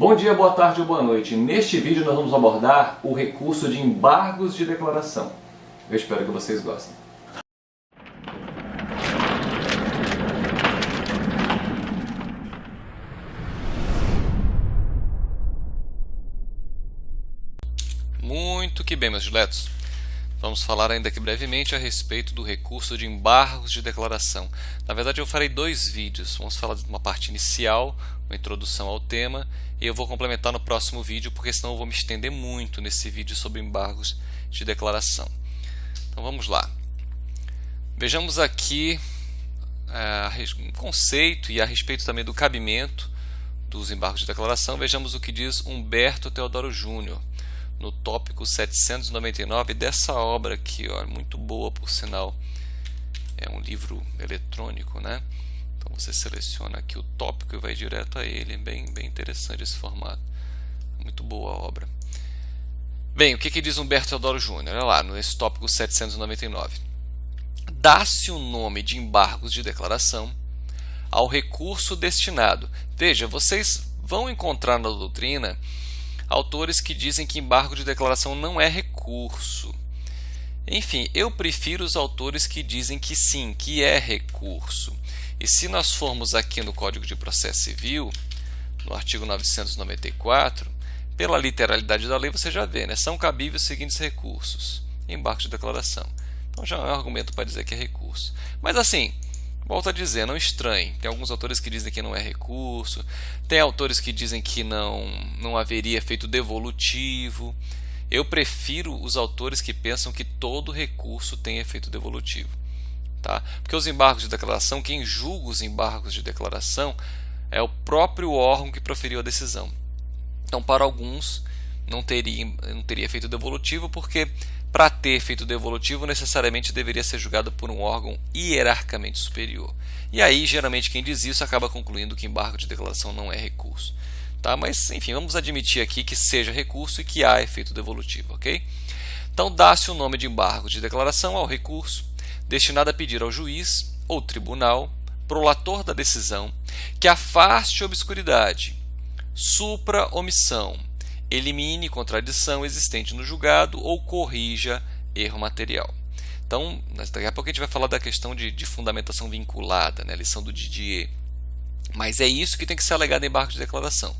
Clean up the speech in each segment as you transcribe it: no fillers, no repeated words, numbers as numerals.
Bom dia, boa tarde ou boa noite. Neste vídeo nós vamos abordar o recurso de embargos de declaração. Eu espero que vocês gostem. Muito que bem, meus diletos. Vamos falar ainda aqui brevemente a respeito do recurso de embargos de declaração. Na verdade, eu farei dois vídeos. Vamos falar de uma parte inicial, uma introdução ao tema, e eu vou complementar no próximo vídeo, porque senão eu vou me estender muito nesse vídeo sobre embargos de declaração. Então vamos lá. Vejamos aqui um conceito e a respeito também do cabimento dos embargos de declaração. Vejamos o que diz Humberto Teodoro Júnior no tópico 799 dessa obra aqui, ó, muito boa por sinal. É um livro eletrônico, né? Então você seleciona aqui o tópico e vai direto a ele. Bem interessante esse formato. Muito boa a obra. Bem, o que diz Humberto Teodoro Júnior? Olha lá, nesse tópico 799. Dá-se o nome de embargos de declaração ao recurso destinado. Veja, vocês vão encontrar na doutrina autores que dizem que embargo de declaração não é recurso. Enfim, eu prefiro os autores que dizem que sim, que é recurso. E se nós formos aqui no Código de Processo Civil, no artigo 994, pela literalidade da lei você já vê, né? São cabíveis os seguintes recursos: embargo de declaração. Então já é um argumento para dizer que é recurso. Mas assim, volto a dizer, não estranhe. Tem alguns autores que dizem que não é recurso, tem autores que dizem que não haveria efeito devolutivo. Eu prefiro os autores que pensam que todo recurso tem efeito devolutivo. Tá? Porque os embargos de declaração, quem julga os embargos de declaração é o próprio órgão que proferiu a decisão. Então, para alguns, não teria efeito devolutivo, porque para ter efeito devolutivo necessariamente deveria ser julgado por um órgão hierarquicamente superior. E aí, geralmente, quem diz isso acaba concluindo que embargo de declaração não é recurso. Tá? Mas, enfim, vamos admitir aqui que seja recurso e que há efeito devolutivo. Ok? Então, dá-se o nome de embargo de declaração ao recurso destinado a pedir ao juiz ou tribunal, prolator da decisão, que afaste obscuridade, supra omissão, elimine contradição existente no julgado ou corrija erro material. Então, daqui a pouco a gente vai falar da questão de fundamentação vinculada, né, lição do Didier. Mas é isso que tem que ser alegado em embargo de declaração: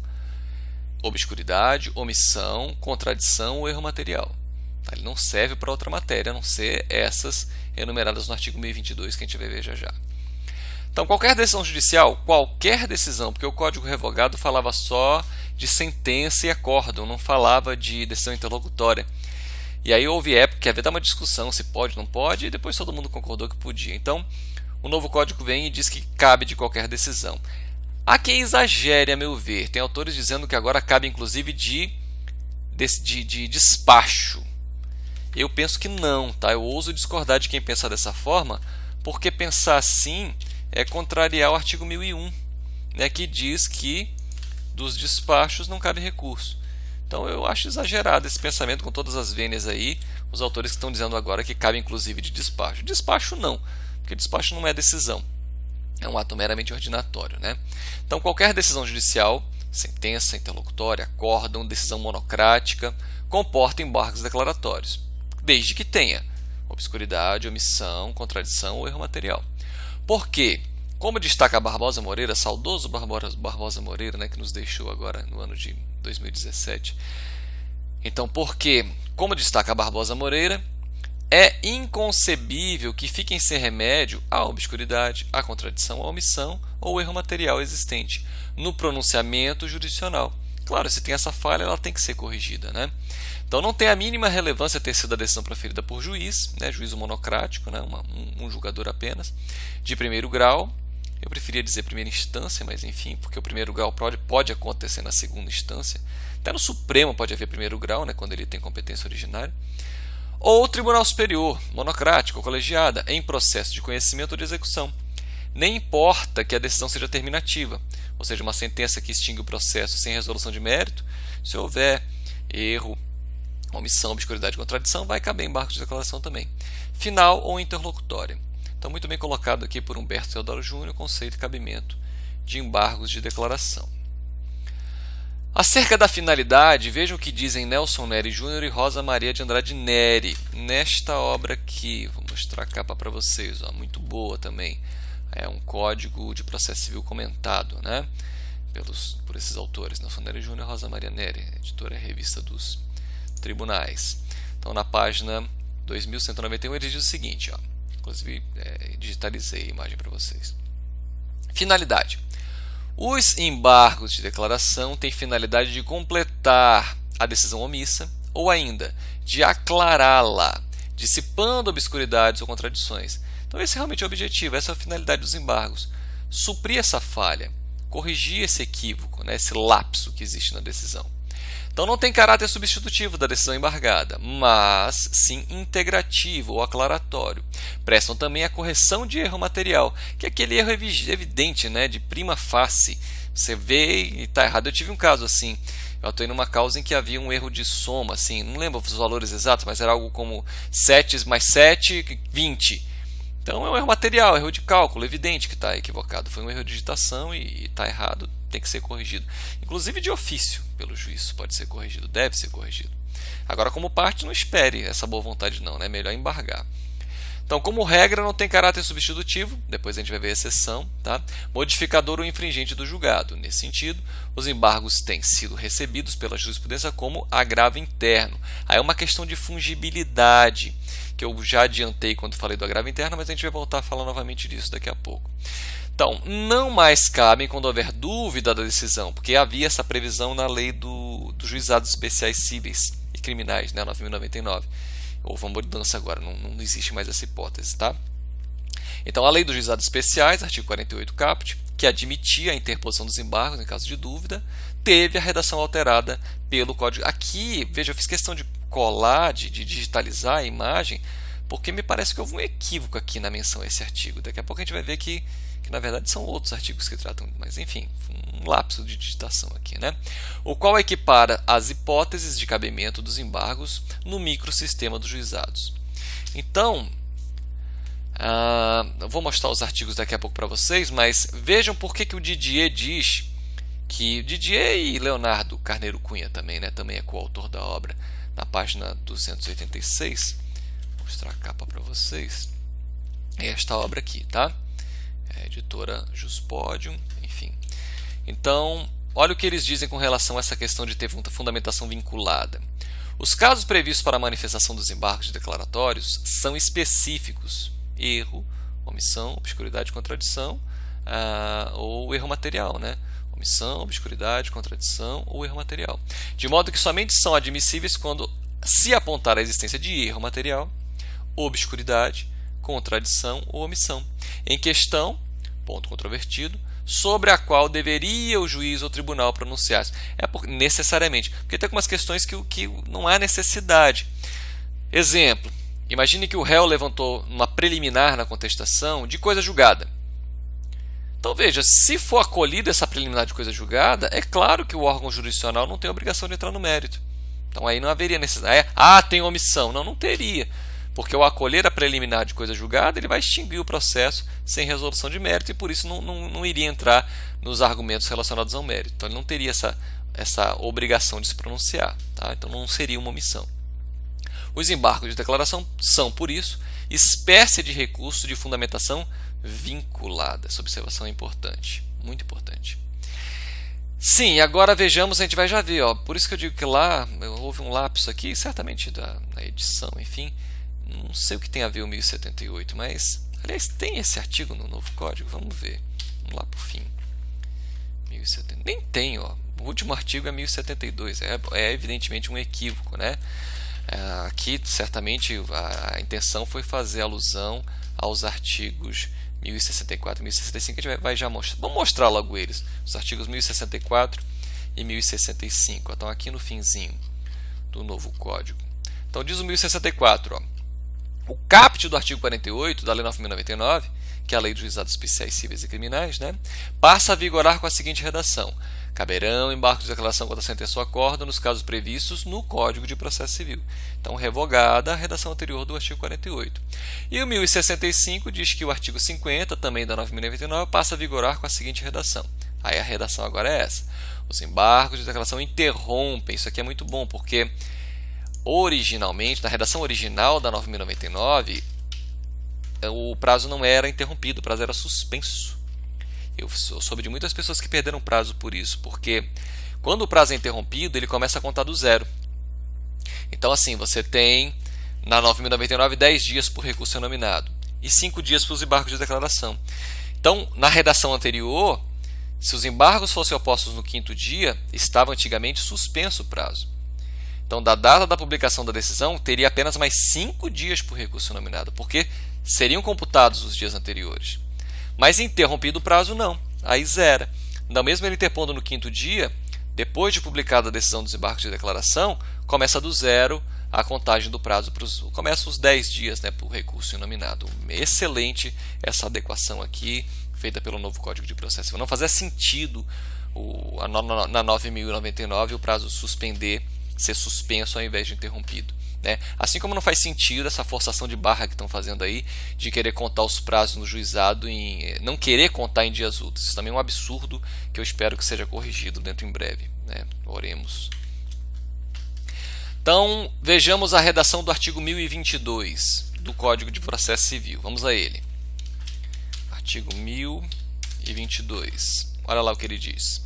obscuridade, omissão, contradição ou erro material. Ele não serve para outra matéria, a não ser essas enumeradas no artigo 1022, que a gente vai ver já já. Então, qualquer decisão judicial, porque o Código Revogado falava só de sentença e acórdão, não falava de decisão interlocutória. E aí houve época que havia uma discussão se pode ou não pode, e depois todo mundo concordou que podia. Então, o novo código vem e diz que cabe de qualquer decisão. Há quem exagere, a meu ver. Tem autores dizendo que agora cabe inclusive de despacho. Eu penso que não, tá? Eu ouso discordar de quem pensa dessa forma, porque pensar assim é contrariar o artigo 1001, né, que diz que dos despachos não cabe recurso. Então eu acho exagerado esse pensamento, com todas as vênias aí, os autores que estão dizendo agora que cabe inclusive de despacho. Despacho não, porque despacho não é decisão, é um ato meramente ordinatório, né? Então qualquer decisão judicial, sentença, interlocutória, acórdão, decisão monocrática, comporta embargos declaratórios, desde que tenha obscuridade, omissão, contradição ou erro material. Por quê? Como destaca Barbosa Moreira, saudoso Barbosa Moreira, né, que nos deixou agora no ano de 2017. Então, porque, como destaca Barbosa Moreira, é inconcebível que fiquem sem remédio a obscuridade, a contradição, a omissão ou erro material existente no pronunciamento jurisdicional. Claro, se tem essa falha, ela tem que ser corrigida, né? Então não tem a mínima relevância ter sido a decisão proferida por juiz, né, juízo monocrático, né, um julgador apenas, de primeiro grau. Eu preferia dizer primeira instância, mas enfim, porque o primeiro grau pode acontecer na segunda instância. Até no Supremo pode haver primeiro grau, né, quando ele tem competência originária. Ou Tribunal Superior, monocrático, colegiada, em processo de conhecimento ou de execução. Nem importa que a decisão seja terminativa, ou seja, uma sentença que extingue o processo sem resolução de mérito. Se houver erro, omissão, obscuridade e contradição, vai caber embargo de declaração também. Final ou interlocutória. Então, muito bem colocado aqui por Humberto Teodoro Júnior, o conceito e cabimento de embargos de declaração. Acerca da finalidade, vejam o que dizem Nelson Neri Júnior e Rosa Maria de Andrade Neri nesta obra aqui. Vou mostrar a capa para vocês, ó, muito boa também. É um código de processo civil comentado, né, por esses autores, Nelson Neri Júnior e Rosa Maria Neri, editora Revista dos Tribunais. Então, na página 2191, ele diz o seguinte, ó, inclusive digitalizei a imagem para vocês. Finalidade. Os embargos de declaração têm finalidade de completar a decisão omissa ou ainda de aclará-la, dissipando obscuridades ou contradições. Então esse realmente é o objetivo, essa é a finalidade dos embargos. Suprir essa falha, corrigir esse equívoco, né, esse lapso que existe na decisão. Então não tem caráter substitutivo da decisão embargada, mas sim integrativo ou aclaratório. Prestam também a correção de erro material, que é aquele erro evidente, né, de prima facie. Você vê e está errado. Eu tive um caso assim, eu atuei numa causa em que havia um erro de soma, assim, não lembro os valores exatos, mas era algo como 7 mais 7, 20. Então é um erro material, erro de cálculo, evidente que está equivocado. Foi um erro de digitação e está errado, tem que ser corrigido. Inclusive de ofício, pelo juiz, isso pode ser corrigido, deve ser corrigido. Agora, como parte, não espere essa boa vontade não, né? É melhor embargar. Então, como regra, não tem caráter substitutivo, depois a gente vai ver a exceção, tá? Modificador ou infringente do julgado. Nesse sentido, os embargos têm sido recebidos pela jurisprudência como agravo interno. Aí é uma questão de fungibilidade, que eu já adiantei quando falei do agravo interno, mas a gente vai voltar a falar novamente disso daqui a pouco. Então, não mais cabem quando houver dúvida da decisão, porque havia essa previsão na lei dos juizados especiais cíveis e criminais, né, 9.099. Houve uma mudança agora, não existe mais essa hipótese, tá? Então, a lei dos juizados especiais, artigo 48 caput, que admitia a interposição dos embargos em caso de dúvida, teve a redação alterada pelo Código. Aqui, veja, eu fiz questão de colar, de digitalizar a imagem, porque me parece que houve um equívoco aqui na menção a esse artigo. Daqui a pouco a gente vai ver que na verdade são outros artigos que tratam, mas enfim, um lapso de digitação aqui, né? O qual equipara as hipóteses de cabimento dos embargos no microsistema dos juizados. Então, eu vou mostrar os artigos daqui a pouco para vocês, mas vejam por que o Didier diz que Didier e Leonardo Carneiro Cunha também, né? Também é coautor da obra, na página 286. Vou mostrar a capa para vocês. É esta obra aqui, tá? Editora Juspodium, enfim. Então, olha o que eles dizem com relação a essa questão de ter fundamentação vinculada. Os casos previstos para a manifestação dos embargos declaratórios são específicos: erro, omissão, obscuridade, contradição, ou erro material, né? Omissão, obscuridade, contradição ou erro material. De modo que somente são admissíveis quando se apontar a existência de erro material, obscuridade, contradição ou omissão em questão, ponto controvertido, sobre a qual deveria o juiz ou tribunal pronunciar-se. Necessariamente, porque tem algumas questões que não há necessidade. Exemplo, imagine que o réu levantou uma preliminar na contestação de coisa julgada. Então veja, se for acolhida essa preliminar de coisa julgada, é claro que o órgão jurisdicional não tem a obrigação de entrar no mérito. Então aí não haveria necessidade. Tem omissão. Não teria. Porque ao acolher a preliminar de coisa julgada, ele vai extinguir o processo sem resolução de mérito e por isso não iria entrar nos argumentos relacionados ao mérito. Então ele não teria essa obrigação de se pronunciar, tá? Então não seria uma omissão. Os embargos de declaração são, por isso, espécie de recurso de fundamentação vinculada. Essa observação é importante, muito importante. Sim, agora vejamos, a gente vai já ver, ó, por isso que eu digo que lá houve um lapso aqui, certamente na edição, enfim. Não sei o que tem a ver o 1078, mas, aliás, tem esse artigo no novo código, vamos ver. Vamos lá para o fim. 1070. Nem tem, ó. O último artigo é 1072, é evidentemente um equívoco, né? Aqui, certamente, a intenção foi fazer alusão aos artigos 1064 e 1065, a gente vai já mostrar. Vamos mostrar logo eles, os artigos 1064 e 1065. Estão aqui no finzinho do novo código. Então, diz o 1064, ó. O caput do artigo 48 da Lei 9.099, que é a Lei dos Juizados Especiais Cíveis e Criminais, né, passa a vigorar com a seguinte redação: caberão embargos de declaração contra a sentença ou acordo nos casos previstos no Código de Processo Civil. Então, revogada a redação anterior do artigo 48. E o 1065 diz que o artigo 50, também da 9.099, passa a vigorar com a seguinte redação: Aí a redação agora é essa. Os embargos de declaração interrompem. Isso aqui é muito bom, porque originalmente, na redação original da 9.099, o prazo não era interrompido, o prazo era suspenso. Eu soube de muitas pessoas que perderam prazo por isso, porque quando o prazo é interrompido, ele começa a contar do zero. Então assim, você tem na 9.099 10 dias por recurso nominado e 5 dias para os embargos de declaração. Então, na redação anterior, se os embargos fossem opostos no 5º dia, estava antigamente suspenso o prazo. Então, da data da publicação da decisão, teria apenas mais 5 dias por recurso nominado, porque seriam computados os dias anteriores. Mas interrompido o prazo, não. Aí zera. Então, mesmo ele interpondo no 5º dia, depois de publicada a decisão dos embargos de declaração, começa do zero a contagem do prazo começa os 10 dias, né, para o recurso inominado. Excelente essa adequação aqui, feita pelo novo Código de Processo. Não fazia sentido na 9.099 o prazo ser suspenso ao invés de interrompido, né? Assim como não faz sentido essa forçação de barra que estão fazendo aí, de querer contar os prazos no juizado, não querer contar em dias úteis. Isso também é um absurdo que eu espero que seja corrigido dentro em breve, né? Oremos. Então, vejamos a redação do artigo 1022 do Código de Processo Civil. Vamos a ele. Artigo 1022. Olha lá o que ele diz.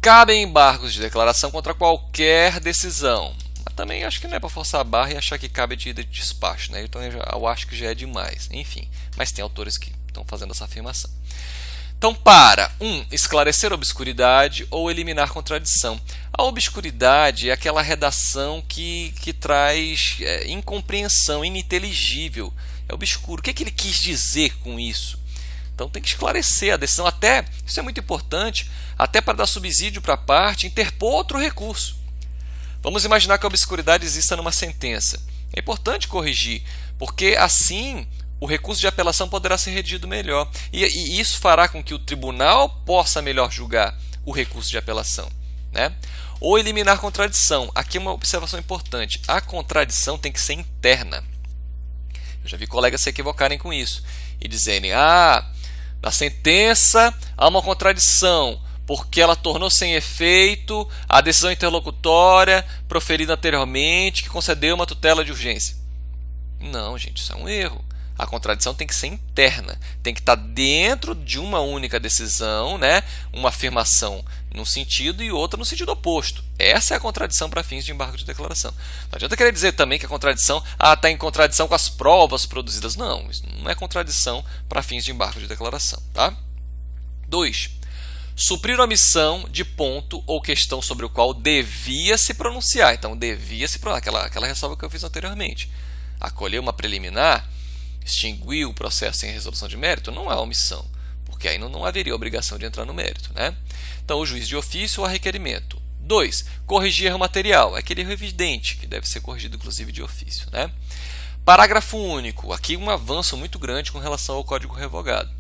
Cabem embargos de declaração contra qualquer decisão. Mas também acho que não é para forçar a barra e achar que cabe de despacho, né? Então eu acho que já é demais. Enfim, mas tem autores que estão fazendo essa afirmação. Então, para 1. Esclarecer obscuridade ou eliminar contradição. A obscuridade é aquela redação que traz incompreensão, ininteligível. É obscuro. O que ele quis dizer com isso? Então, tem que esclarecer a decisão. Até, isso é muito importante, até para dar subsídio para a parte interpor outro recurso. Vamos imaginar que a obscuridade exista numa sentença. É importante corrigir, porque assim o recurso de apelação poderá ser redigido melhor. E isso fará com que o tribunal possa melhor julgar o recurso de apelação, né? Ou eliminar contradição. Aqui é uma observação importante. A contradição tem que ser interna. Eu já vi colegas se equivocarem com isso e dizerem: na sentença há uma contradição, porque ela tornou sem efeito a decisão interlocutória proferida anteriormente que concedeu uma tutela de urgência. Não, gente, isso é um erro. A contradição tem que ser interna, tem que estar dentro de uma única decisão, né? Uma afirmação num sentido e outra no sentido oposto. Essa é a contradição para fins de embargo de declaração. Não adianta querer dizer também que a contradição está em contradição com as provas produzidas. Não, isso não é contradição para fins de embargo de declaração. Tá? 2. Suprir a omissão de ponto ou questão sobre o qual devia se pronunciar. Então, devia se pronunciar, aquela ressalva que eu fiz anteriormente. Acolher uma preliminar, extinguir o processo sem resolução de mérito, não é omissão, porque aí não haveria obrigação de entrar no mérito, né? Então, o juiz de ofício ou a requerimento. 2. Corrigir erro material, é aquele erro evidente, que deve ser corrigido inclusive de ofício, né? Parágrafo único, aqui um avanço muito grande com relação ao Código Revogado.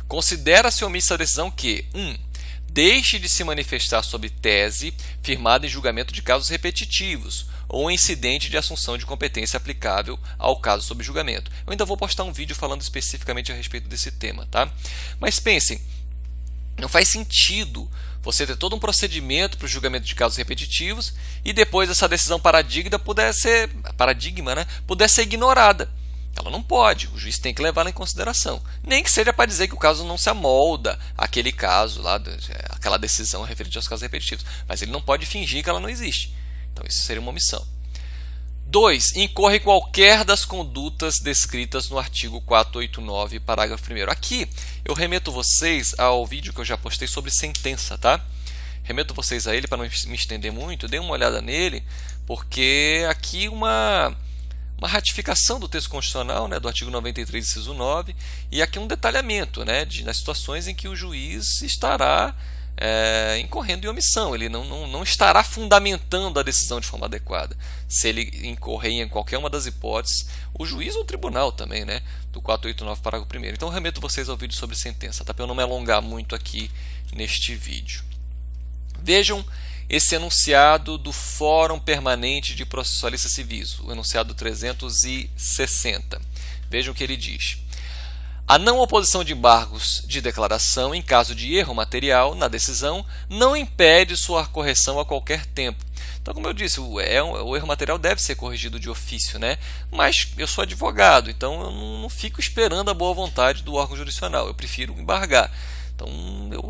Considera-se omissa a decisão que 1. Deixe de se manifestar sobre tese firmada em julgamento de casos repetitivos ou incidente de assunção de competência aplicável ao caso sob julgamento. Eu ainda vou postar um vídeo falando especificamente a respeito desse tema, tá? Mas pensem, não faz sentido você ter todo um procedimento para o julgamento de casos repetitivos e depois essa decisão puder ser ignorada. Ela não pode, o juiz tem que levá-la em consideração. Nem que seja para dizer que o caso não se amolda àquele caso, aquela decisão referente aos casos repetitivos. Mas ele não pode fingir que ela não existe. Então isso seria uma omissão. 2. Incorre em qualquer das condutas descritas no artigo 489, parágrafo 1º. Aqui eu remeto vocês ao vídeo que eu já postei sobre sentença, tá? Remeto vocês a ele para não me estender muito. Dê uma olhada nele, porque aqui uma ratificação do texto constitucional, né, do artigo 93, inciso 9, e aqui um detalhamento, né, nas situações em que o juiz estará incorrendo em omissão, ele não estará fundamentando a decisão de forma adequada. Se ele incorrer em qualquer uma das hipóteses, o juiz ou o tribunal também, né, do 489, parágrafo 1º. Então, eu remeto vocês ao vídeo sobre sentença, tá, para eu não me alongar muito aqui neste vídeo. Vejam esse enunciado do Fórum Permanente de Processualistas Civis, o enunciado 360. Vejam o que ele diz. A não oposição de embargos de declaração em caso de erro material na decisão não impede sua correção a qualquer tempo. Então, como eu disse, o erro material deve ser corrigido de ofício, né? Mas eu sou advogado, então eu não fico esperando a boa vontade do órgão jurisdicional, eu prefiro embargar. Então,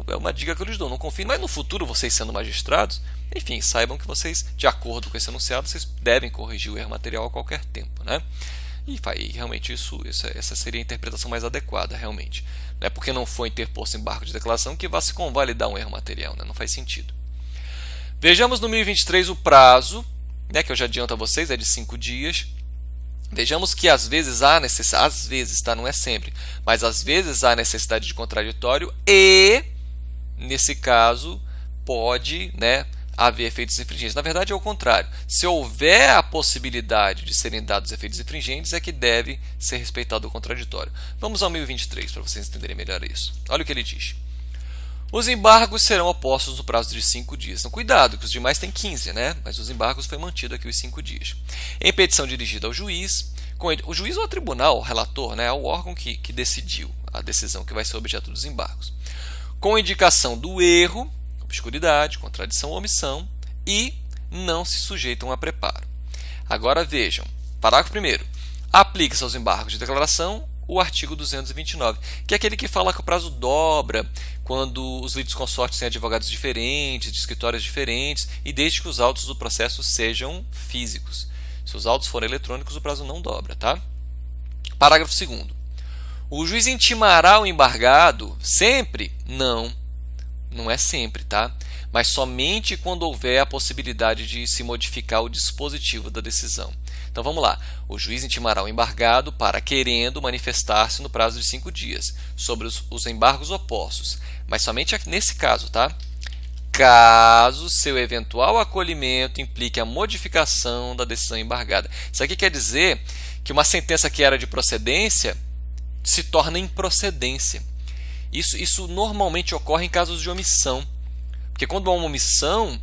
é uma dica que eu lhes dou, não confio, mas no futuro, vocês sendo magistrados, enfim, saibam que vocês, de acordo com esse enunciado, vocês devem corrigir o erro material a qualquer tempo, né? E realmente essa seria a interpretação mais adequada, realmente. Não é porque não foi interposto embargo de declaração que vai se convalidar um erro material, né? Não faz sentido. Vejamos no 1023 o prazo, né, que eu já adianto a vocês, é de 5 dias. Vejamos que às vezes há necessidade, às vezes, tá? Não é sempre, mas às vezes há necessidade de contraditório e, nesse caso, pode, né, haver efeitos infringentes. Na verdade, é o contrário. Se houver a possibilidade de serem dados efeitos infringentes, é que deve ser respeitado o contraditório. Vamos ao 1023 para vocês entenderem melhor isso. Olha o que ele diz. Os embargos serão opostos no prazo de 5 dias. Então, cuidado, que os demais têm 15, né? Mas os embargos foi mantido aqui os 5 dias. Em petição dirigida ao juiz, o juiz ou o tribunal, o relator, né, é o órgão que decidiu a decisão que vai ser objeto dos embargos. Com indicação do erro, obscuridade, contradição ou omissão e não se sujeitam a preparo. Agora vejam, parágrafo 1º. Aplica-se aos embargos de declaração o artigo 229, que é aquele que fala que o prazo dobra quando os litisconsortes têm advogados diferentes, de escritórios diferentes, e desde que os autos do processo sejam físicos. Se os autos forem eletrônicos, o prazo não dobra, tá? Parágrafo 2º. O juiz intimará o embargado sempre? Não é sempre, tá? Mas somente quando houver a possibilidade de se modificar o dispositivo da decisão. Então vamos lá. O juiz intimará o embargado para, querendo, manifestar-se no prazo de 5 dias sobre os embargos opostos. Mas somente nesse caso, tá? Caso seu eventual acolhimento implique a modificação da decisão embargada. Isso aqui quer dizer que uma sentença que era de procedência se torna improcedência. Isso normalmente ocorre em casos de omissão. Porque quando há uma omissão,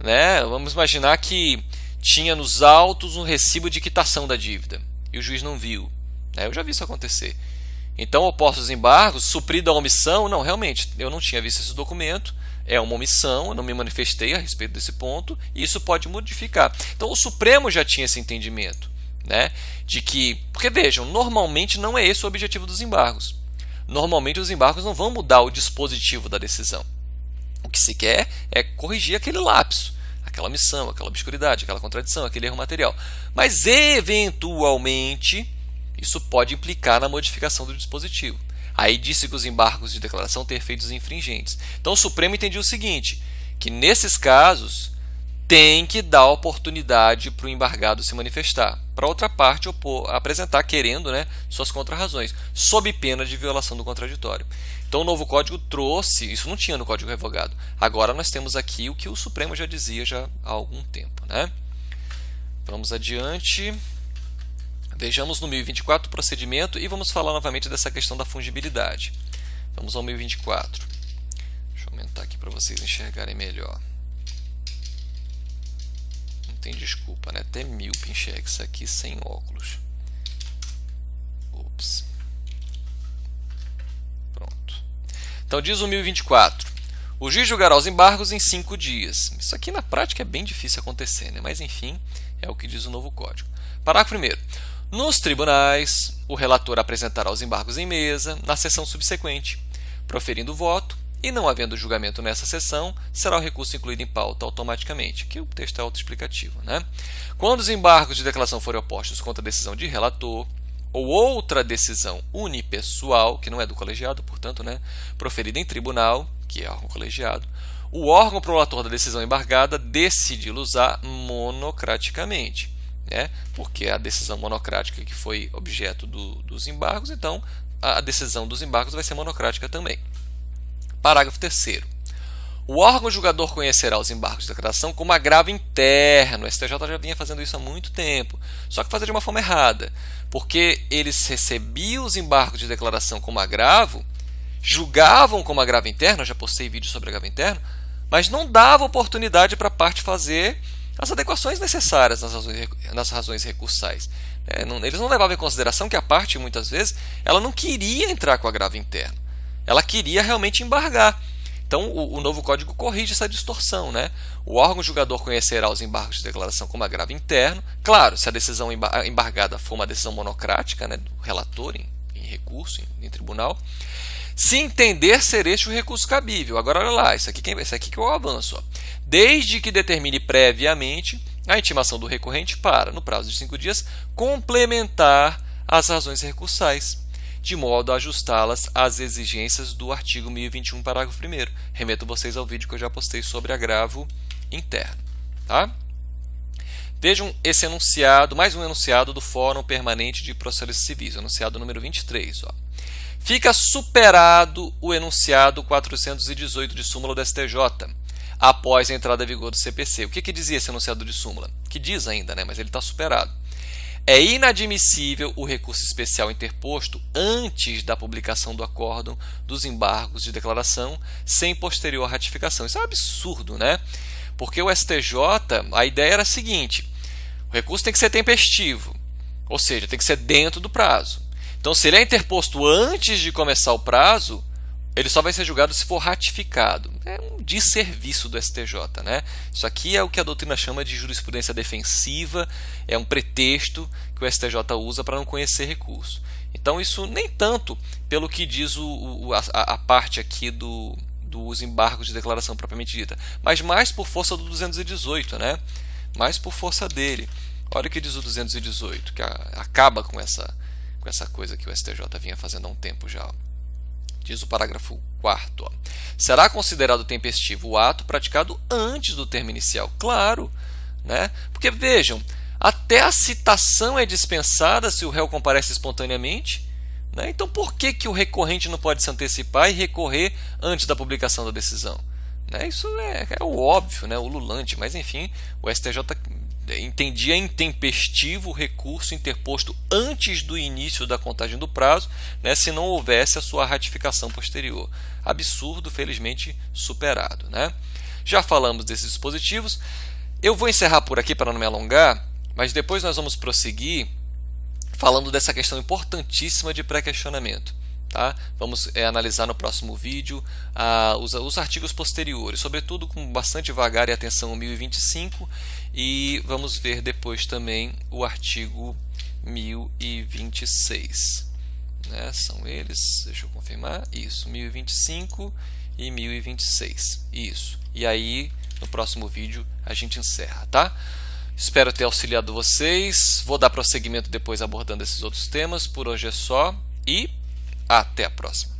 né, vamos imaginar que tinha nos autos um recibo de quitação da dívida e o juiz não viu. Eu já vi isso acontecer. Então, opostos embargos, suprida a omissão, não, realmente, eu não tinha visto esse documento, é uma omissão, eu não me manifestei a respeito desse ponto, e isso pode modificar. Então, o Supremo já tinha esse entendimento, né, de que, porque vejam, normalmente não é esse o objetivo dos embargos. Normalmente os embargos não vão mudar o dispositivo da decisão. O que se quer é corrigir aquele lapso, aquela omissão, aquela obscuridade, aquela contradição, aquele erro material. Mas, eventualmente, isso pode implicar na modificação do dispositivo. Aí disse que os embargos de declaração têm efeitos infringentes. Então, o Supremo entendia o seguinte, que nesses casos tem que dar oportunidade para o embargado se manifestar. Para outra parte, apresentar, querendo, né, suas contrarrazões, sob pena de violação do contraditório. Então, o novo Código trouxe, isso não tinha no Código Revogado. Agora nós temos aqui o que o Supremo já dizia já há algum tempo, né? Vamos adiante. Vejamos no 1024 o procedimento e vamos falar novamente dessa questão da fungibilidade. Vamos ao 1024. Deixa eu aumentar aqui para vocês enxergarem melhor. Não tem desculpa, né? Até míope enxerga isso aqui sem óculos. Ups. Pronto. Então diz o 1024. O juiz julgará os embargos em 5 dias. Isso aqui na prática é bem difícil acontecer, né? Mas enfim, é o que diz o novo Código. Parágrafo 1º. Nos tribunais, o relator apresentará os embargos em mesa na sessão subsequente. Proferindo o voto e não havendo julgamento nessa sessão, será o recurso incluído em pauta automaticamente. Aqui o texto é autoexplicativo, né? Quando os embargos de declaração forem opostos contra a decisão de relator ou outra decisão unipessoal, que não é do colegiado, portanto, né, proferida em tribunal, que é órgão colegiado, o órgão prolator da decisão embargada decidi-los-á monocraticamente. Porque a decisão monocrática que foi objeto dos embargos, então a decisão dos embargos vai ser monocrática também. Parágrafo 3º. O órgão julgador conhecerá os embargos de declaração como agravo interno. O STJ já vinha fazendo isso há muito tempo, só que fazia de uma forma errada, porque eles recebiam os embargos de declaração como agravo, julgavam como agravo interno, eu já postei vídeo sobre agravo interno, mas não dava oportunidade para a parte fazer as adequações necessárias nas razões recursais. Eles não levavam em consideração que a parte, muitas vezes, ela não queria entrar com agravo interno. Ela queria realmente embargar. Então, o novo código corrige essa distorção, né? O órgão julgador conhecerá os embargos de declaração como agravo interno. Claro, se a decisão embargada for uma decisão monocrática, né, do relator em recurso, em tribunal, se entender ser este o recurso cabível. Agora, olha lá, isso aqui que é o avanço. Ó. Desde que determine previamente a intimação do recorrente para, no prazo de 5 dias, complementar as razões recursais, de modo a ajustá-las às exigências do artigo 1021, parágrafo 1º. Remeto vocês ao vídeo que eu já postei sobre agravo interno. Tá? Vejam esse enunciado, mais um enunciado do Fórum Permanente de Processos Civis, enunciado número 23. Ó. Fica superado o enunciado 418 de súmula do STJ, após a entrada em vigor do CPC. O que dizia esse enunciado de súmula? Que diz ainda, né? Mas ele está superado. É inadmissível o recurso especial interposto antes da publicação do acórdão dos embargos de declaração sem posterior ratificação. Isso é um absurdo, né? Porque o STJ, a ideia era a seguinte: o recurso tem que ser tempestivo, ou seja, tem que ser dentro do prazo. Então, se ele é interposto antes de começar o prazo, ele só vai ser julgado se for ratificado. É um desserviço do STJ, né? Isso aqui é o que a doutrina chama de jurisprudência defensiva, é um pretexto que o STJ usa para não conhecer recurso. Então, isso nem tanto pelo que diz a parte aqui dos embargos de declaração propriamente dita, mas mais por força do 218, né? Mais por força dele. Olha o que diz o 218, que acaba com essa coisa que o STJ vinha fazendo há um tempo já. Diz o parágrafo 4º. Será considerado tempestivo o ato praticado antes do termo inicial? Claro, né? Porque vejam, até a citação é dispensada se o réu comparece espontaneamente, né? Então por que o recorrente não pode se antecipar e recorrer antes da publicação da decisão? Né? Isso é o óbvio, né? O ululante, mas enfim, o STJ entendia intempestivo o recurso interposto antes do início da contagem do prazo, né, se não houvesse a sua ratificação posterior. Absurdo, felizmente superado, né? Já falamos desses dispositivos. Eu vou encerrar por aqui para não me alongar, mas depois nós vamos prosseguir falando dessa questão importantíssima de pré-questionamento. Tá? Vamos analisar no próximo vídeo os artigos posteriores, sobretudo com bastante vagar e atenção o 1025, e vamos ver depois também o artigo 1026. Né? São eles, deixa eu confirmar, isso, 1025 e 1026. Isso. E aí, no próximo vídeo, a gente encerra, tá? Espero ter auxiliado vocês. Vou dar prosseguimento depois abordando esses outros temas. Por hoje é só e até a próxima.